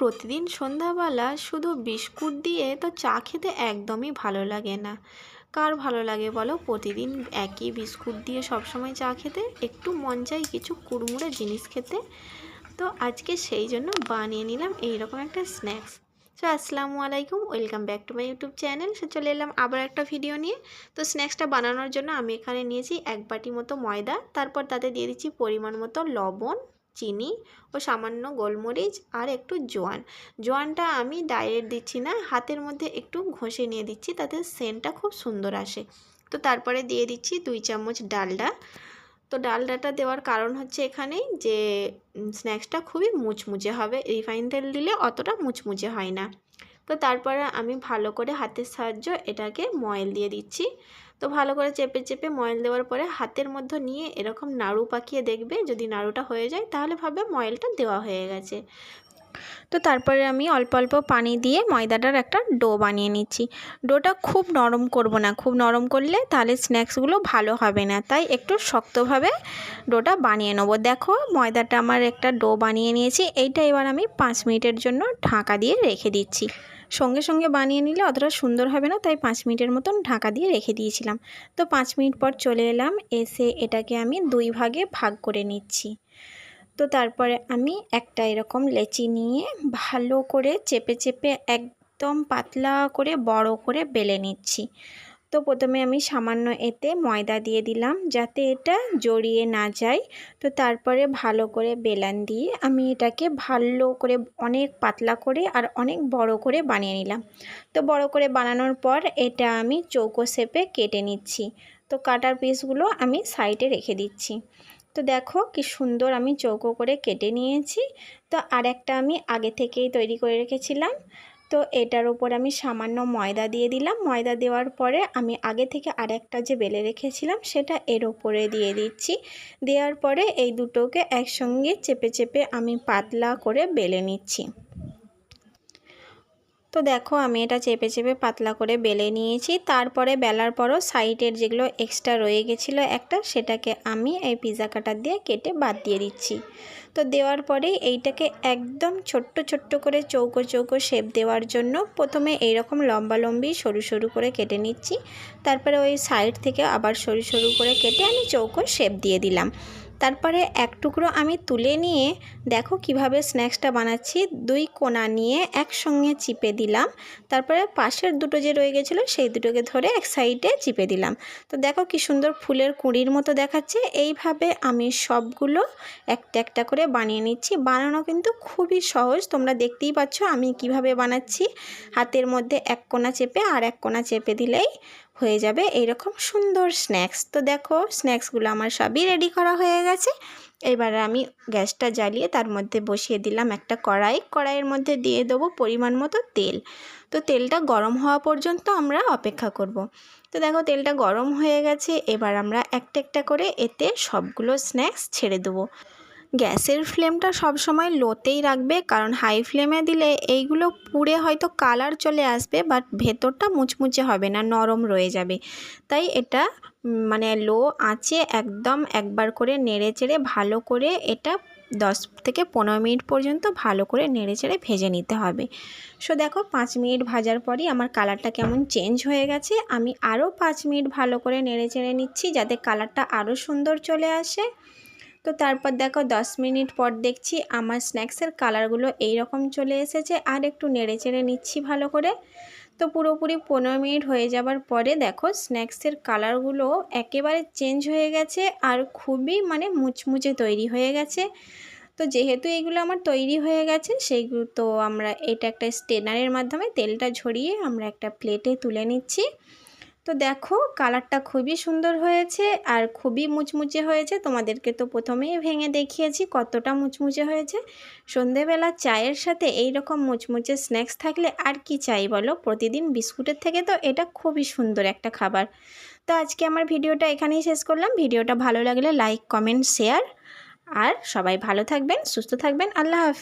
প্রতিদিন সন্ধ্যাবেলা শুধু বিস্কুট দিয়ে তো চা খেতে একদমই ভালো লাগে না। কার ভালো লাগে বলো? প্রতিদিন একই বিস্কুট দিয়ে সবসময় চা খেতে একটু মন চাই কিছু কুড়মুড়ে জিনিস খেতে। তো আজকে সেই জন্য বানিয়ে নিলাম এইরকম একটা স্ন্যাক্স। সো আসসালামু আলাইকুম, welcome back to my YouTube channel. So চলে এলাম আবার একটা ভিডিও নিয়ে। তো স্ন্যাক্সটা বানানোর জন্য আমি এখানে নিয়েছি 1 বাটি মতো ময়দা, তারপর তাতে দিয়ে দিচ্ছি পরিমাণ মতো লবণ, চিনি ও সামান্য গোলমরিচ আর একটু জোয়ানটা আমি ডাইরেক্ট দিচ্ছি না, হাতের মধ্যে একটু ঘষে নিয়ে দিচ্ছি, তাতে সেন্টটা খুব সুন্দর আসে। তো তারপরে দিয়ে দিচ্ছি 2 চামচ ডালডা। তো ডালডাটা দেওয়ার কারণ হচ্ছে এখানেই যে স্ন্যাক্সটা খুবই মুচমুচে হবে, রিফাইন তেল দিলে অতটা মুচমুচে হয় না। তো তারপরে আমি ভালো করে হাতের সাহায্য এটাকে ময়েল দিয়ে দিচ্ছি। তো ভালো করে চেপে চেপে ময়েল দেওয়ার পরে হাতের মধ্যে নিয়ে এরকম নাড়ু পাকিয়ে দেখবে, যদি নাড়ুটা হয়ে যায় তাহলে ভাবে ময়েলটা দেওয়া হয়ে গেছে। তো তারপরে আমি অল্প অল্প পানি দিয়ে ময়দাটার একটা ডো বানিয়ে নিচ্ছি। ডোটা খুব নরম করব না, খুব নরম করলে তাহলে স্ন্যাক্সগুলো ভালো হবে না, তাই একটু শক্তভাবে ডোটা বানিয়ে নেব। দেখো ময়দাটা আমার একটা ডো বানিয়ে নিয়েছি, এইটা এবার আমি 5 মিনিটের জন্য ঢাকা দিয়ে রেখে দিচ্ছি। সঙ্গে সঙ্গে বানিয়ে নিলে অতটা সুন্দর হবে না, তাই 5 মিনিটের মতন ঢাকা দিয়ে রেখে দিয়েছিলাম। তো 5 মিনিট পর চলে এলাম, এসে এটাকে আমি 2 ভাগে ভাগ করে নিচ্ছি। তো তারপরে আমি একটা এরকম লেচি নিয়ে ভালো করে চেপে চেপে একদম পাতলা করে বড় করে বেলে নিচ্ছি। তো প্রথমে আমি সামান্য এতে ময়দা দিয়ে দিলাম যাতে এটা জড়িয়ে না যায়। তো তারপরে ভালো করে বেলান দিয়ে আমি এটাকে ভালো করে অনেক পাতলা করে আর অনেক বড় করে বানিয়ে নিলাম। তো বড় করে বানানোর পর এটা আমি চৌকো শেপে কেটে নিচ্ছি। তো কাটার পিসগুলো আমি সাইডে রেখে দিচ্ছি। তো দেখো কি সুন্দর আমি চৌকো করে কেটে নিয়েছি। তো আর একটা আমি আগে থেকেই তৈরি করে রেখেছিলাম। তো এটার উপর আমি সামান্য ময়দা দিয়ে দিলাম। ময়দা দেওয়ার পরে আমি আগে থেকে আরেকটা যে বেলে রেখেছিলাম সেটা এর ওপরে দিয়ে দিচ্ছি। দেওয়ার পরে এই দুটোকে একসঙ্গে চেপে চেপে আমি পাতলা করে বেলে নিচ্ছি। তো দেখো আমি এটা চেপে চেপে পাতলা করে বেলে নিয়েছি। তারপরে বেলার পরও সাইডের যেগুলো এক্সট্রা রয়ে গেছিলো একটা, সেটাকে আমি এই পিৎজা কাটার দিয়ে কেটে বাদ দিয়ে দিচ্ছি। তো দেওয়ার পরেই এইটাকে একদম ছোট্ট ছোট্ট করে চৌকো চৌকো শেপ দেওয়ার জন্য প্রথমে এইরকম লম্বালম্বি সরু সরু করে কেটে নিচ্ছি। তারপরে ওই সাইড থেকে আবার সরু সরু করে কেটে আমি চৌকো শেপ দিয়ে দিলাম। তারপরে এক টুকরো আমি তুলে নিয়ে দেখো কিভাবে স্ন্যাক্সটা বানাচ্ছি। 2 কোণা নিয়ে একসঙ্গে চিপে দিলাম, তারপরে পাশের দুটো যে রয়ে গেছিলো সেই দুটোকে ধরে এক সাইডে চিপে দিলাম। তো দেখো কি সুন্দর ফুলের কুঁড়ির মতো দেখাচ্ছে। এইভাবে আমি সবগুলো একটা একটা করে বানিয়ে নিচ্ছি। বানানো কিন্তু খুবই সহজ, তোমরা দেখতেই পাচ্ছ আমি কিভাবে বানাচ্ছি। হাতের মধ্যে এক কোণা চেপে আর এক কোণা চেপে দিলেই হয়ে যাবে এইরকম সুন্দর স্ন্যাক্স। তো দেখো স্ন্যাক্সগুলো আমার সবই রেডি করা হয়ে গেছে। এবার আমি গ্যাসটা জ্বালিয়ে তার মধ্যে বসিয়ে দিলাম একটা কড়াইয়ের মধ্যে দিয়ে দেবো পরিমাণ মতো তেল। তো তেলটা গরম হওয়া পর্যন্ত আমরা অপেক্ষা করব। তো দেখো তেলটা গরম হয়ে গেছে, এবার আমরা একটা একটা করে এতে সবগুলো স্ন্যাক্স ছেড়ে দেবো। গ্যাসের ফ্লেমটা সবসময় লোতেই রাখবে, কারণ হাই ফ্লেমে দিলে এইগুলো পুড়ে হয়তো কালার চলে আসবে, বাট ভেতরটা মুচমুচে হবে না, নরম রয়ে যাবে। তাই এটা মানে লো আঁচে একদম একবার করে নেড়ে চেড়ে ভালো করে এটা 10 থেকে 15 মিনিট পর্যন্ত ভালো করে নেড়ে চেড়ে ভেজে নিতে হবে। সো দেখো 5 মিনিট ভাজার পরই আমার কালারটা কেমন চেঞ্জ হয়ে গেছে। আমি আরও 5 মিনিট ভালো করে নেড়ে চেড়ে নিচ্ছি যাতে কালারটা আরও সুন্দর চলে আসে। তো তারপর দেখো 10 মিনিট পর দেখছি আমার স্ন্যাক্সের কালারগুলো এই রকম চলে এসেছে, আর একটু নেড়ে চেড়ে নিচ্ছি ভালো করে। তো পুরোপুরি 15 মিনিট হয়ে যাবার পরে দেখো স্ন্যাক্সের কালারগুলো একেবারে চেঞ্জ হয়ে গেছে আর খুবই মানে মুচমুচে তৈরি হয়ে গেছে। তো যেহেতু এগুলো আমার তৈরি হয়ে গেছে সেইগুলো তো আমরা এটা একটা স্ট্রেনারের মাধ্যমে তেলটা ঝরিয়ে আমরা একটা প্লেটে তুলে নিচ্ছি। তো দেখো কালারটা খুবই সুন্দর হয়েছে আর খুবই মুচমুচে হয়েছে। তোমাদেরকে তো প্রথমেই ভেঙে দেখিয়েছি কতটা মুচমুচে হয়েছে। সন্ধেবেলা চায়ের সাথে এই রকম মুচমুচে স্ন্যাক্স থাকলে আর কি চাই বলো? প্রতিদিন বিস্কুটের থেকে তো এটা খুবই সুন্দর একটা খাবার। তো আজকে আমার ভিডিওটা এখানেই শেষ করলাম। ভিডিওটা ভালো লাগলে লাইক, কমেন্ট, শেয়ার, আর সবাই ভালো থাকবেন, সুস্থ থাকবেন। আল্লাহ হাফেজ।